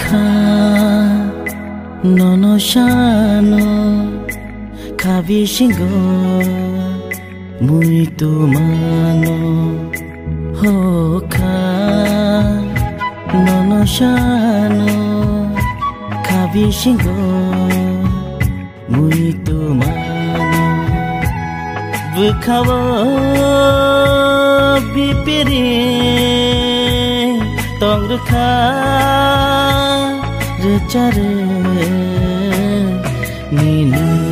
kha nono shano khabi shingo muito mano ho kha nono shano khabi shingo muito mano bukhawa bipiri tong rukha recare ninu